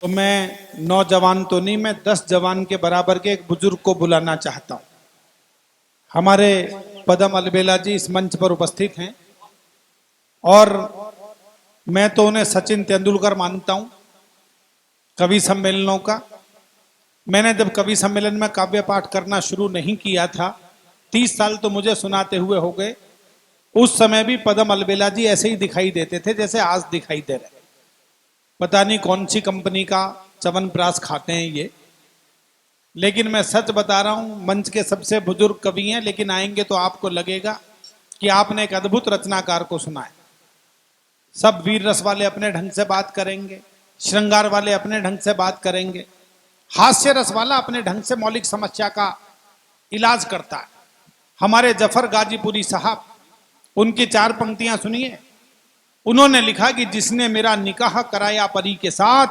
तो मैं नौजवान तो नहीं, मैं 10 जवान के बराबर के एक बुजुर्ग को बुलाना चाहता हूं। हमारे पदम अलबेला जी इस मंच पर उपस्थित हैं और मैं तो उन्हें सचिन तेंदुलकर मानता हूं कवि सम्मेलनों का। मैंने जब कवि सम्मेलन में काव्य पाठ करना शुरू नहीं किया था, 30 साल तो मुझे सुनाते हुए हो गए। उस समय भी पदम अलबेला जी ऐसे ही दिखाई देते थे जैसे आज दिखाई दे रहे। पता नहीं कौन सी कंपनी का च्यवनप्राश खाते हैं ये, लेकिन मैं सच बता रहा हूं, मंच के सबसे बुजुर्ग कवि हैं, लेकिन आएंगे तो आपको लगेगा कि आपने एक अद्भुत रचनाकार को सुना है। सब वीर रस वाले अपने ढंग से बात करेंगे, श्रृंगार वाले अपने ढंग से बात करेंगे, हास्य रस वाला अपने ढंग से मौलिक समस्या का इलाज करता है। हमारे जफर गाजीपुरी साहब, उनकी 4 पंक्तियां सुनिए। उन्होंने लिखा कि जिसने मेरा निकाह कराया परी के साथ,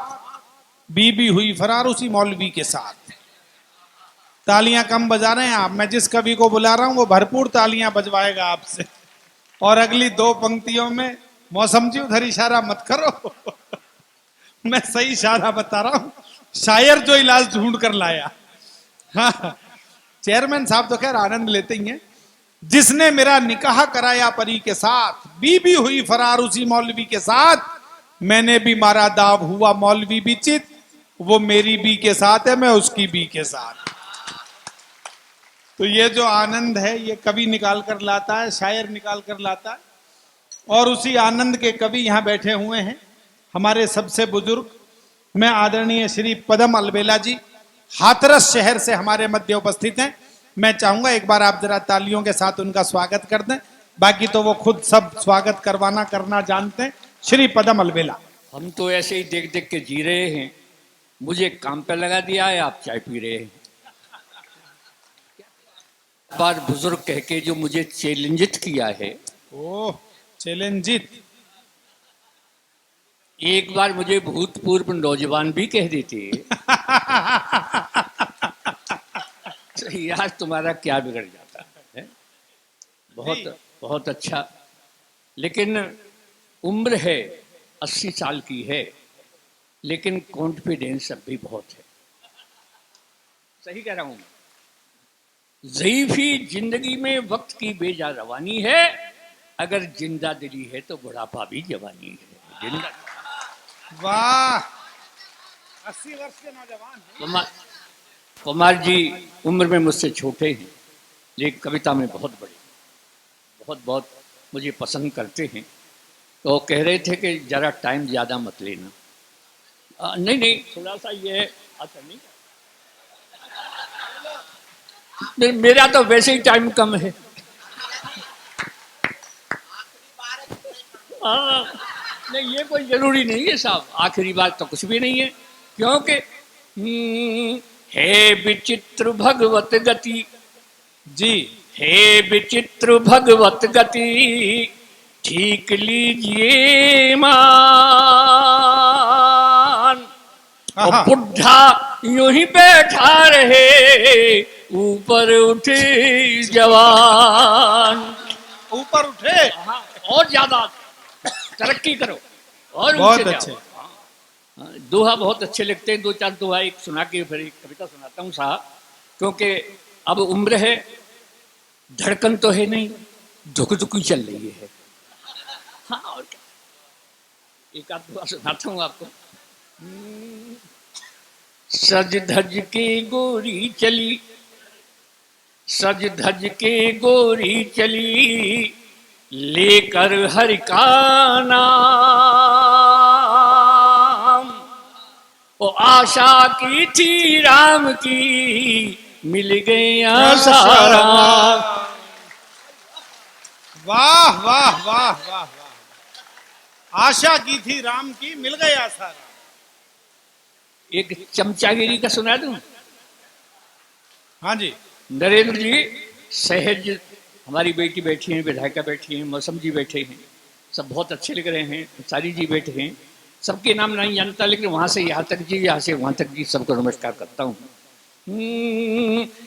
बीबी हुई फरार उसी मौलवी के साथ। तालियां कम बजा रहे हैं आप, मैं जिस कवि को बुला रहा हूं वो भरपूर तालियां बजवाएगा आपसे। और अगली 2 पंक्तियों में, मौसम जी उधर इशारा मत करो मैं सही इशारा बता रहा हूं, शायर जो इलाज ढूंढ कर लाया। हाँ, चेयरमैन साहब तो खैर आनंद लेते ही हैं। जिसने मेरा निकाह कराया परी के साथ, बीबी हुई फरार उसी मौलवी के साथ, मैंने भी मारा दाव हुआ मौलवी भी चित, वो मेरी बी के साथ है मैं उसकी बी के साथ। तो ये जो आनंद है ये कवि निकाल कर लाता है, शायर निकाल कर लाता है। और उसी आनंद के कवि यहां बैठे हुए हैं, हमारे सबसे बुजुर्ग, मैं आदरणीय श्री पदम अलबेला जी, हाथरस शहर से हमारे मध्य उपस्थित हैं। मैं चाहूंगा एक बार आप जरा तालियों के साथ उनका स्वागत कर दें, बाकी तो वो खुद सब स्वागत करना जानते हैं। श्री पदम अलबेला। हम तो ऐसे ही देख देख के जी रहे हैं, मुझे काम पे लगा दिया है, आप चाय पी रहे हैं। बार बुजुर्ग कह के जो मुझे चैलेंजित किया है। ओह, चैलेंजित। एक बार मुझे भूतपूर्व नौजवान भी कह देते तो यार तुम्हारा क्या बिगड़ जाता है? बहुत बहुत अच्छा। लेकिन उम्र है 80 साल की है, लेकिन कॉन्फिडेंस अब भी बहुत है। सही कह रहा हूं। ज़ईफ़ी जिंदगी में वक्त की बेजा रवानी है, अगर जिंदा दिली है तो बुढ़ापा भी जवानी है। जिंदा। वाह, 80 वर्ष के नौजवान। कुमार जी उम्र में मुझसे छोटे हैं, लेकिन कविता में बहुत बड़े, बहुत बहुत मुझे पसंद करते हैं। तो कह रहे थे कि जरा टाइम ज़्यादा मत लेना। नहीं, थोड़ा सा ये अच्छा नहीं, मेरा तो वैसे ही टाइम कम है। नहीं, ये कोई जरूरी नहीं है साहब, आखिरी बात तो कुछ भी नहीं है, क्योंकि हे विचित्र भगवत गति जी, हे विचित्र भगवत गति, ठीक लीजिए मान। और बुढ़ा यूं ही बैठा रहे, ऊपर उठे जवान। ऊपर उठे, और ज्यादा तरक्की करो और बहुत अच्छे। दोहा बहुत अच्छे लगते हैं। 2-4 दोहा एक सुना के फिर एक कविता सुनाता हूँ साहब, क्योंकि अब उम्र है, धड़कन तो है नहीं, धुक धुक चल रही है। हाँ, और क्या, एक आध दोहा सुनाता हूँ आपको। सज धज के गोरी चली, सज धज के गोरी चली, लेकर हरि का नाम। ओ आशा की थी राम की, मिल गया सारा। वाह वाह वाह वाह वाह। आशा की थी राम की, मिल गया सारा। एक चमचागिरी का सुना दूं? हाँ जी। नरेंद्र जी, सहज हमारी बेटी बैठी हैं, विधायिका बैठी हैं, मौसम जी बैठे हैं, सब बहुत अच्छे लग रहे हैं, सारी जी बैठे हैं। सबके नाम नहीं जानता, लेकिन वहाँ से यहाँ तक जी, यहाँ से वहाँ तक जी, सबको नमस्कार करता हूँ।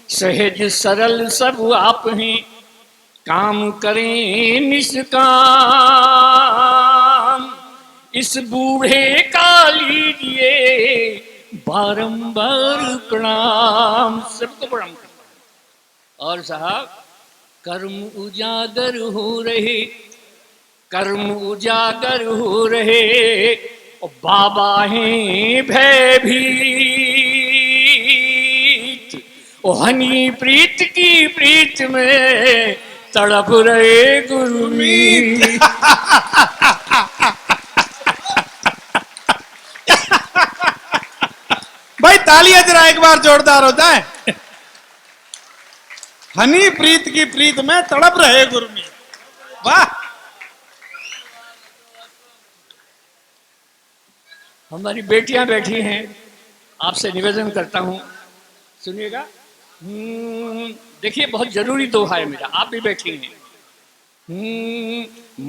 सहज सरल सब आप हैं, काम करें निष्काम, इस बूढ़े का लीजिए, बारंबार प्रणाम, सबको प्रणाम करता हूं। और साहब, कर्म उजागर हो रहे, कर्म उजागर हो रहे, और बाबा हैं भयभीत, ओ हनी प्रीत की प्रीत में तड़प रहे गुरमीत। भाई तालियां जरा एक बार जोरदार हो जाए। हनी प्रीत की प्रीत में तड़प रहे गुरमीत, वाह। हमारी बेटियां बैठी हैं, आपसे निवेदन करता हूं, सुनिएगा। देखिए, बहुत जरूरी दोहा है मेरा, आप भी बैठी हैं।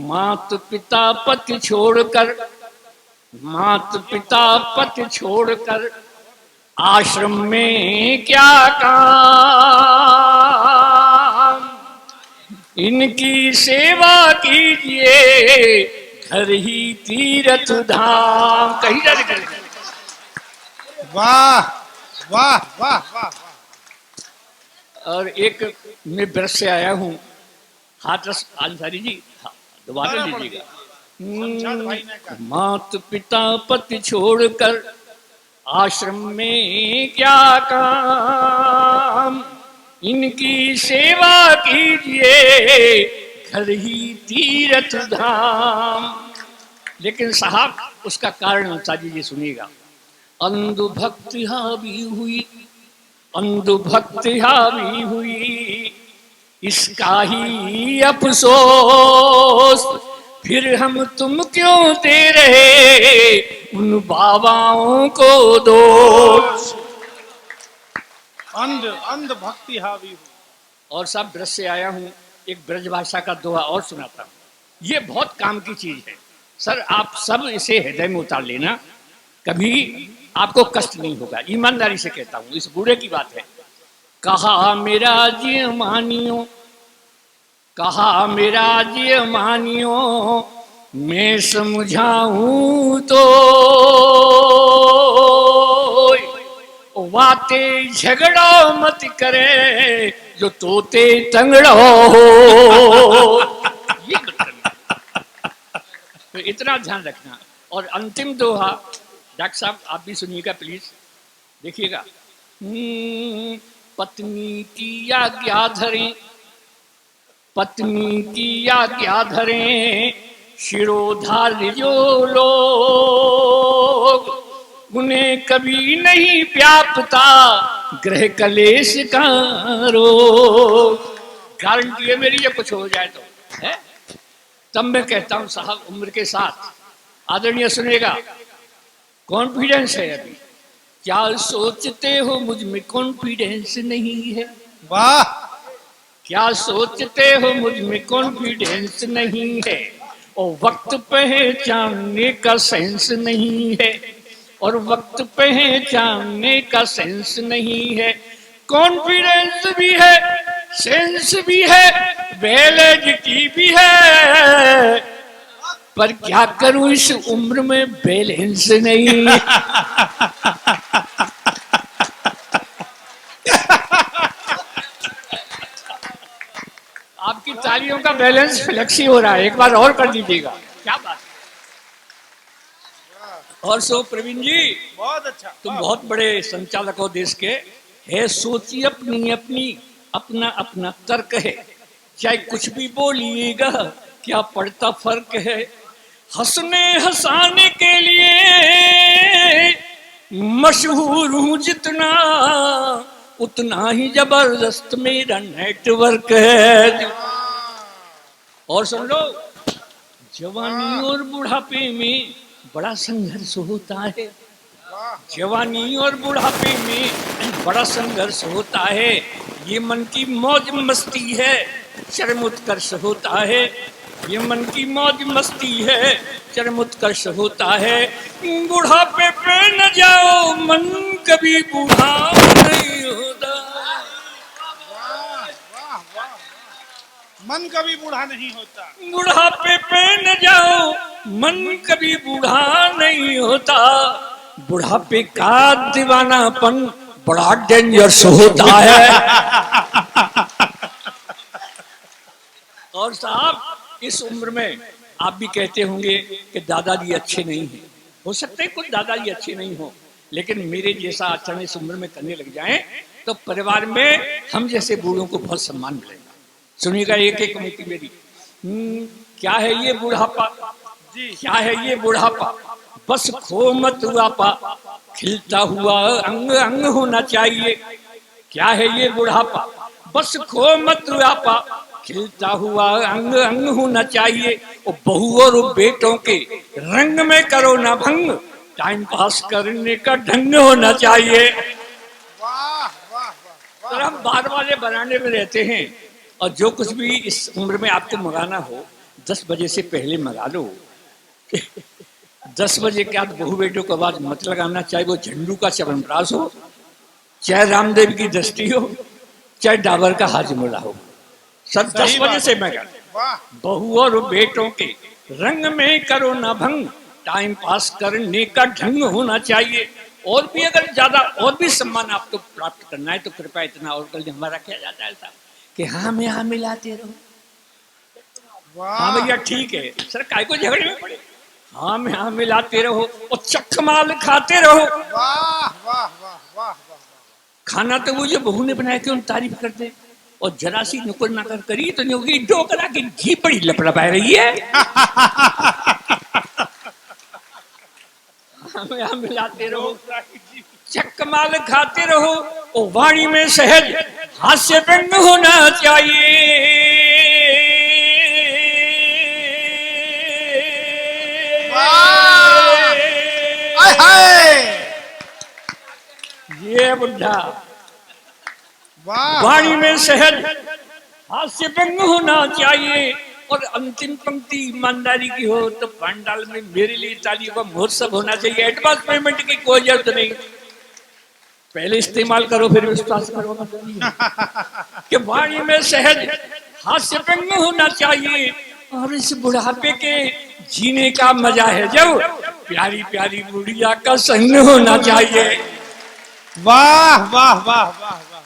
मात पिता पति छोड़कर, मात पिता पति छोड़कर आश्रम में क्या काम, इनकी सेवा कीजिए घर ही तीर्थ धाम, कहीं जा निकल। वाह वाह वाह वाह। और एक मैं ब्रश से आया हूं, हाथरस आंसारी जी, हाँ, दोबारा लीजिएगा। मात पिता पति छोड़कर आश्रम में क्या काम, इनकी सेवा कीजिए घर ही तीर्थ धाम। लेकिन साहब, उसका कारण आचार्य जी सुनिएगा। अंध भक्ति हावी हुई, अंध भक्ति हावी हुई, इसका ही अफसोस, फिर हम तुम क्यों दे रहे उन बाबाओं को दोष। अंध अंध भक्ति हावी हुई। और सब ब्रज से आया हूं, एक ब्रज भाषा का दोहा और सुनाता हूं, ये बहुत काम की चीज है। सर, आप सब इसे हृदय में उतार लेना, कभी आपको कष्ट नहीं होगा, ईमानदारी से कहता हूं, इस बूढ़े की बात है। कहा मेरा जी मानियो, कहा मेरा जी मानियो, मैं समझाऊं तो बातें झगड़ो मत करे, जो तोते तंगड़ो हो। ये तो इतना ध्यान रखना। और अंतिम दोहा डॉक्टर साहब आप भी सुनिएगा प्लीज, देखिएगा। पत्नी की आज्ञा धरें, पत्नी की आज्ञा धरें, शिरोधार्य जो लोग, उन्हें कभी नहीं व्यापता ग्रह कलेश का रोग। गारंटी है मेरी, ये कुछ हो जाए तो है। तब मैं कहता हूं साहब, उम्र के साथ आदरणीय सुनेगा, कॉन्फिडेंस है अभी। क्या सोचते हो मुझ में कॉन्फिडेंस नहीं है, वाह। क्या सोचते हो मुझ में कॉन्फिडेंस नहीं है, और वक्त पहचानने का सेंस नहीं है, और वक्त पहचानने का सेंस नहीं है। कॉन्फिडेंस भी है, सेंस भी है, वैलिडिटी भी है, पर क्या करूं इस उम्र में बैलेंस नहीं है। आपकी तालियों का बैलेंस फ्लेक्सी हो रहा है, एक बार और कर दीजिएगा, क्या बात है। और सो प्रवीण जी, बहुत अच्छा। तुम बहुत बड़े संचालक हो देश के, है सोची अपनी अपनी, अपना अपना तर्क है, चाहे कुछ भी बोलिएगा क्या पड़ता फर्क है। हंसने हंसाने के लिए मशहूर हूं जितना, उतना ही जबरदस्त मेरा नेटवर्क है। और सुन लो, जवानी और बुढ़ापे में बड़ा संघर्ष होता है, जवानी और बुढ़ापे में बड़ा संघर्ष होता है। ये मन की मौज मस्ती है, चरम उत्कर्ष होता है। ये मन की मौज मस्ती है, चरम उत्कर्ष होता है। बुढ़ापे पे न जाओ, मन कभी बूढ़ा नहीं होता। मन कभी बूढ़ा नहीं होता। बुढ़ापे पे न जाओ, मन कभी बूढ़ा नहीं होता, बुढ़ापे का दीवानापन बड़ा डेंजरस होता है। और साहब इस उम्र में आप भी कहते होंगे कि दादाजी अच्छे नहीं हैं। हो सकता है कुछ दादाजी अच्छे नहीं हो, लेकिन मेरे जैसा आचरण इस उम्र में करने लग जाएं तो परिवार में हम जैसे बूढ़ों को बहुत सम्मान मिलेगा। सुनिएगा एक एक कमेटी मेरी। क्या है ये बुढ़ापा, क्या है ये बुढ़ापा, बस खो मत आपा, खिलता हुआ अंग अंग होना चाहिए। क्या है ये बुढ़ापा, बस खो मत आपा, खिलता हुआ अंग अंग होना चाहिए। और बहू और बेटों के रंग में करो ना भंग, टाइम पास करने का ढंग होना चाहिए। वाह वाह वाह तो हम बार वाले बरामदे में रहते हैं, और जो कुछ भी इस उम्र में आपको मंगाना हो 10 बजे से पहले मंगा लो। 10 बजे के बाद बहू बेटों को आवाज मत लगाना, चाहे वो झंडू का च्यवनप्राश हो, चाहे रामदेव की दृष्टि हो, चाहे डाबर का हाजमोला हो, सब 10 बजे से मैं बहू और बेटों के रंग में करो ना भंग, टाइम पास करने का ढंग होना चाहिए। और भी अगर ज्यादा और भी सम्मान आपको प्राप्त करना है तो कृपया इतना और कर, हमारा क्या जाता है साहब कि हाँ में हाँ मिलाते रहो। हाँ भैया ठीक है सर, काय को झगड़े में पड़े, हाँ में हाँ मिलाते रहो और चखमाल खाते रहो। वाह वाह वाह वाह खाना तो वो जो बहू ने बनाया क्यों तारीफ करते, और जरा सी नुक्कड़ नाकर करी तो नहीं होगी, डोकरा की घी बड़ी लपड़ा रही है। हमें मिलाते रहो, चकमाल खाते रहो, और वाणी में सहज हास्य व्यंग होना चाहिए। ये बुढ़ा वाणी में सहज हास्य व्यंग होना चाहिए। और अंतिम पंक्ति ईमानदारी की हो तो पंडाल में मेरे लिए तालियों का महोत्सव होना चाहिए। एडवांस पेमेंट की कोई जरूरत नहीं, पहले इस्तेमाल करो फिर विश्वास करो। कि वाणी में सहज हास्य व्यंग होना चाहिए, और इस बुढ़ापे के जीने का मजा है जब प्यारी प्यारी बुढ़िया का संग होना चाहिए। वाह वाह वाह वाह वाह,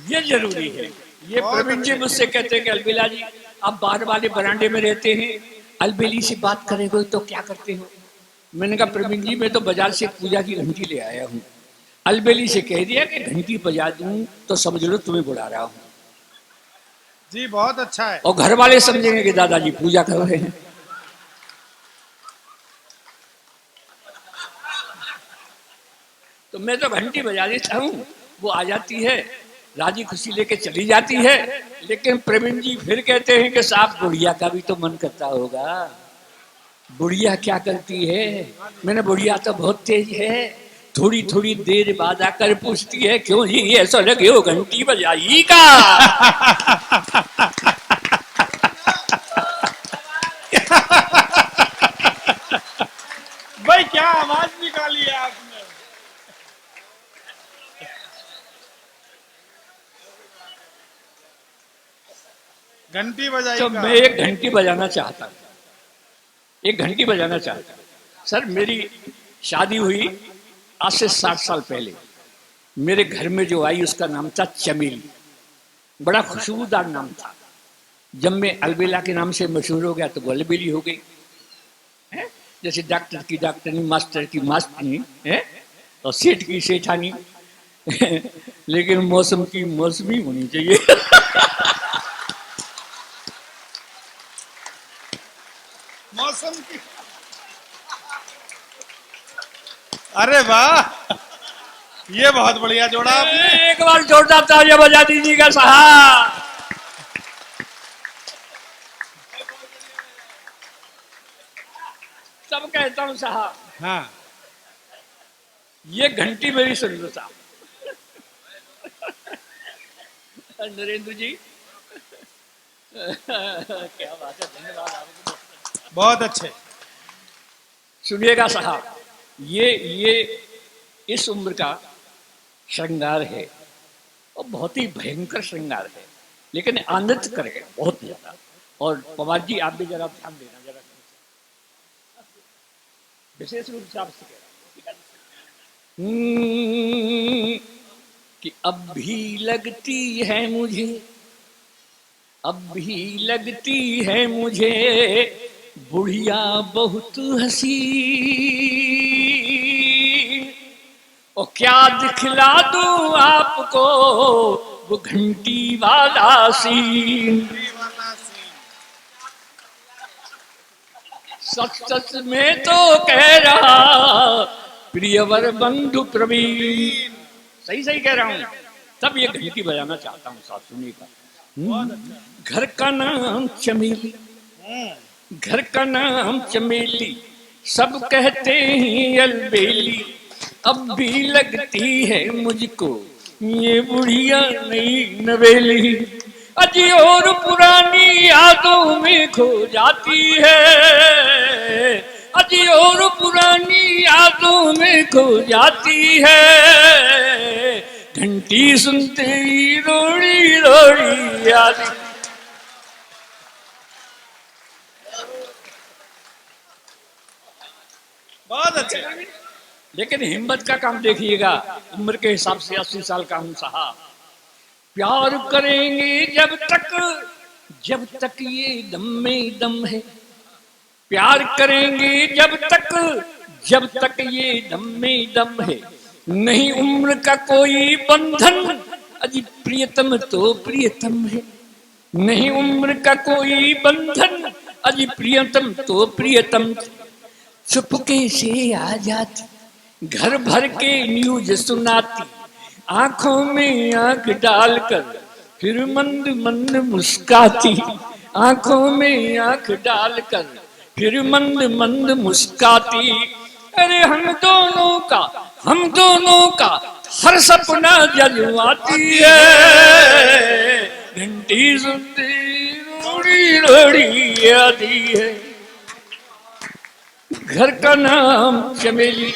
ये जरूरी है। ये प्रवीण जी मुझसे कहते हैं कि अलबेला जी आप बाहर वाले बरांडे में रहते हैं, अलबेली से बात करेंगे तो क्या करते हो। मैंने कहा प्रवीण जी मैं तो बाजार से पूजा की घंटी ले आया हूँ, अलबेली से कह दिया कि घंटी बजा दूं तो समझ लो तुम्हें बुला रहा हूँ। जी बहुत अच्छा है। और घर वाले समझेंगे कि दादाजी पूजा कर रहे हैं। तो मैं तो घंटी बजा देता हूँ, वो आ जाती है राजी खुशी लेके चली जाती है। लेकिन प्रवीण जी फिर कहते हैं कि साहब बुढ़िया का भी तो मन करता होगा। बुढ़िया क्या करती है, मैंने बुढ़िया तो बहुत तेज है, थोड़ी थोड़ी देर बाद आकर पूछती है क्यों जी ऐसा लगे हो घंटी बजाई का। भाई क्या आवाज निकाली है आपने। घंटी बजाई तो मैं एक घंटी बजाना चाहता हूँ, एक घंटी बजाना चाहता हूँ। सर मेरी शादी हुई आज से 60 साल पहले, मेरे घर में जो आई उसका नाम था चमेली, बड़ा खुशबूदार नाम था। जब मैं अलबेला के नाम से मशहूर हो गया तो वो अलबेली हो गई है? जैसे डॉक्टर की डॉक्टरनी, मास्टर की मास्टरनी है, और सेठ की सेठानी। लेकिन मौसम की मौसमी होनी चाहिए। मौसम की। अरे वाह, ये बहुत बढ़िया जोड़ा आपने। एक बार जोरदार तालियां बजा दीजिएगा साहब। तब कहता हूं साहब हाँ ये घंटी मेरी सुन लो साहब। नरेंद्र जी क्या बात है, धन्यवाद आपको। बहुत अच्छे। सुनिएगा साहब, ये इस उम्र का श्रृंगार है और बहुत ही भयंकर श्रृंगार है, लेकिन आनंद करेगा बहुत ज्यादा। और पवार जी आप भी जरा ध्यान देना, जरा विशेष रूप से आपसे कह रहा हूं कि अब भी लगती है मुझे, अब भी लगती है मुझे बुढ़िया बहुत हसीन। और क्या दिखला दूं आपको वो घंटी वाला सीन। सच सच में तो कह रहा प्रियवर बंधु प्रवीण। सही सही कह रहा हूं। तब ये घंटी बजाना चाहता हूं, साथ सुनिएगा। घर का नाम चमेली, घर का नाम चमेली, सब कहते हैं अलबेली। अब भी लगती है मुझको ये बुढ़िया नई नवेली। अजी और पुरानी यादों में खो जाती है, अजी और पुरानी यादों में खो जाती है। घंटी सुनते ही रोड़ी रोड़ी याद। बहुत अच्छे। लेकिन हिम्मत का काम देखिएगा, उम्र के हिसाब से 80 साल का हूं साहब। प्यार करेंगे जब तक ये दम में दम है। प्यार करेंगे जब तक ये दम में दम है। नहीं उम्र का कोई बंधन, अजी प्रियतम तो प्रियतम है। नहीं उम्र का कोई बंधन, अजी प्रियतम तो प्रियतम। चुपके से आ जाती, घर भर के न्यूज सुनाती, आंखों में आंख डालकर फिर मंद मंद मुस्काती। आंखों में आंख डालकर फिर मंद मंद मुस्काती। अरे हम दोनों का हर सपना जलवाती है। घंटी सुनती रोड़ी रोड़ी आती है। घर का नाम चमेली,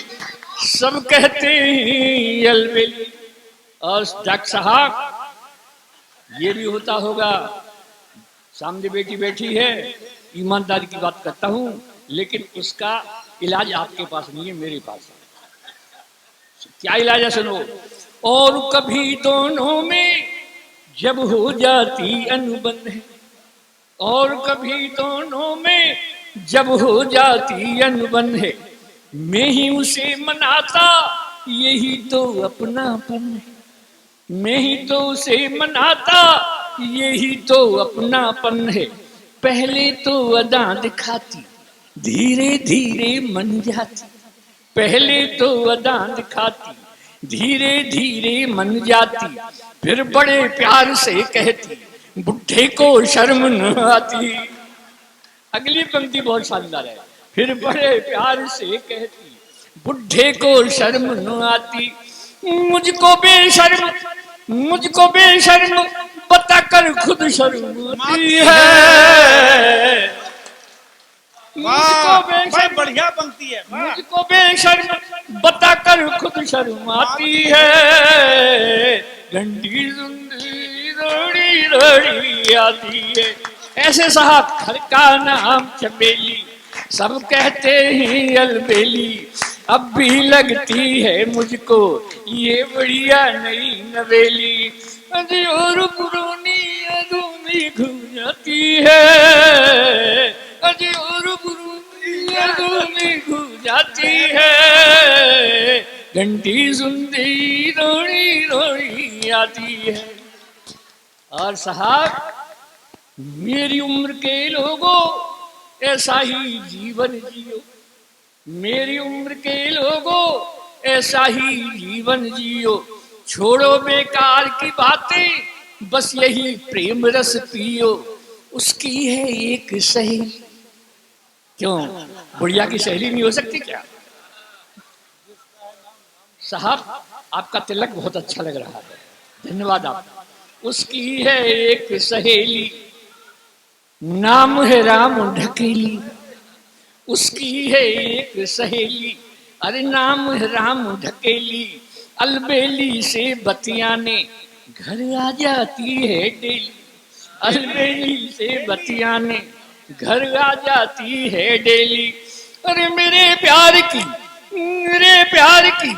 सब कहते हैं अलबेली। और डॉक्टर साहब ये भी होता होगा, सामने बेटी बैठी है, ईमानदारी की बात करता हूं, लेकिन उसका इलाज आपके पास नहीं है, मेरे पास है। क्या इलाज है सुनो। और कभी दोनों में जब हो जाती अनबन है, और कभी दोनों में जब हो जाती अनबन है। मैं ही उसे मनाता, यही तो अपनापन है। मैं ही तो उसे मनाता, यही तो अपनापन है। पहले तो अदा दिखाती, धीरे धीरे मन जाती। पहले तो अदा दिखाती, धीरे धीरे मन जाती। फिर बड़े प्यार से कहती, बुढ़े को शर्म न आती। अगली पंक्ति बहुत शानदार है। फिर बड़े प्यार से कहती, बुढ़े को शर्म न आती। मुझको बेशर्म बताकर खुद शर्म आती है। भाई बढ़िया पंक्ति है। मुझको बेशर्म बताकर खुद शर्म आती है। घंटी सुनती रोड़ी रोड़ी आती है। ऐसे साहब घर का नाम चमेली, सब कहते हैं अलबेली। अब भी लगती है मुझको ये बढ़िया नई नवेली। अजी और पुरानी यादों में घूम जाती है, अजी और पुरानी यादों में घूम जाती है। घंटी सुनती रोड़ी रोड़ी आती है। और साहब मेरी उम्र के लोगों ऐसा ही जीवन जियो। मेरी उम्र के लोगों ऐसा ही जीवन जियो। छोड़ो बेकार की बातें, बस यही प्रेम रस पियो। उसकी है एक सहेली। क्यों बुढ़िया की सहेली नहीं हो सकती क्या? साहब आपका तिलक बहुत अच्छा लग रहा है, धन्यवाद आपका। उसकी है एक सहेली, नाम है राम ढकेली। उसकी है एक सहेली, अरे नाम है राम ढकेली। अलबेली से बतियाने घर आ जाती है डेली। अलबेली से बतियाने घर आ जाती है डेली। अरे मेरे प्यार की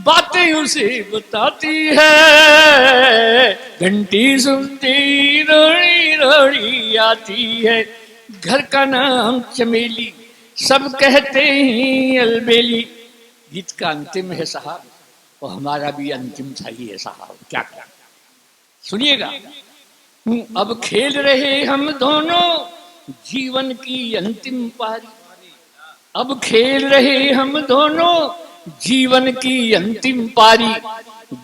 बातें उसे बताती है, घंटी सुनती रोड़ी रोड़ी आती है। घर का नाम चमेली, सब कहते हैं अलबेली। गीत का अंतिम है साहब, और हमारा भी अंतिम था ही है साहब। क्या क्या सुनिएगा। अब खेल रहे हम दोनों जीवन की अंतिम पारी। अब खेल रहे हम दोनों जीवन की अंतिम पारी।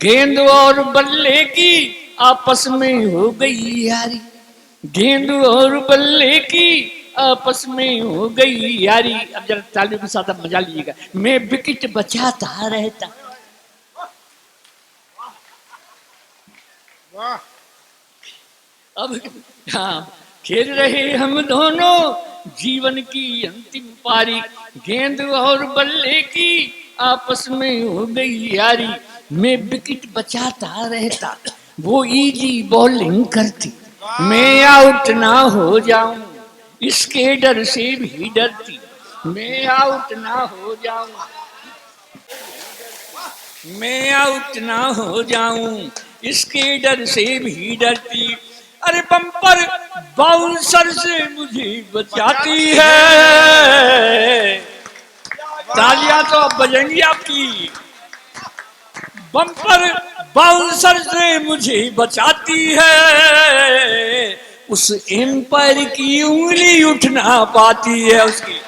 गेंद और बल्ले की आपस में हो गई यारी। गेंद और बल्ले की आपस में हो गई यारी। अब जरा तालियों के साथ अब मजा लीजिएगा। मैं विकेट बचाता रहता। अब हाँ, खेल रहे हम दोनों जीवन की अंतिम पारी। गेंद और बल्ले की आपस में हो गई यारी। मैं विकेट बचाता रहता, वो इजी बॉलिंग करती। मैं आउट ना हो जाऊं, इसके डर से भी डरती। मैं आउट ना हो जाऊं, मैं आउट ना हो जाऊं, इसके डर से भी डरती। अरे बम्पर बाउंसर से मुझे बचाती है। तालियां तो अब बजेंगी आपकी। बम्पर बाउंसर से मुझे बचाती है। उस एम्पायर की उंगली उठ ना पाती है उसकी।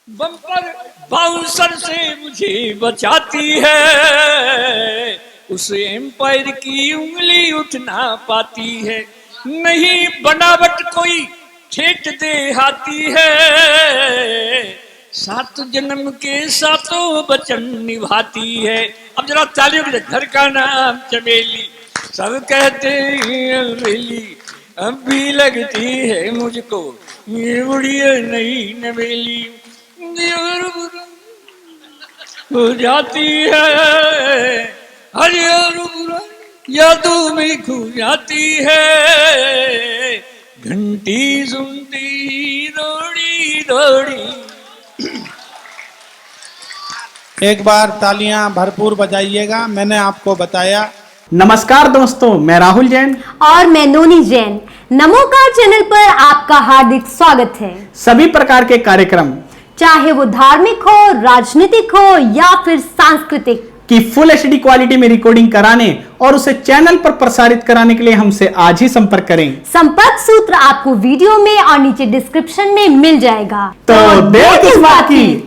बम्पर बाउंसर से मुझे बचाती है। उस एम्पायर की उंगली उठ ना पाती है। नहीं बनावट कोई ठेठ दे हाथी है। 7 जन्म के 7 वचन निभाती है। अब जरा तालियों के। घर का नाम चमेली, सब कहते हैं अलबेली। अब भी लगती है मुझको ये बुढ़िया नहीं नवेली। हो जाती है हरियर यादों में खो जाती है। घंटी सुनती रोड़ी रोड़ी। एक बार तालियां भरपूर बजाइएगा। मैंने आपको बताया। नमस्कार दोस्तों, मैं राहुल जैन और मैं नोनी जैन। नमोकार चैनल पर आपका हार्दिक स्वागत है। सभी प्रकार के कार्यक्रम, चाहे वो धार्मिक हो, राजनीतिक हो या फिर सांस्कृतिक, की फुल एचडी क्वालिटी में रिकॉर्डिंग कराने और उसे चैनल पर प्रसारित कराने के लिए हमसे आज ही संपर्क करें। संपर्क सूत्र आपको वीडियो में और नीचे डिस्क्रिप्शन में मिल जाएगा। तो देर किस बात की।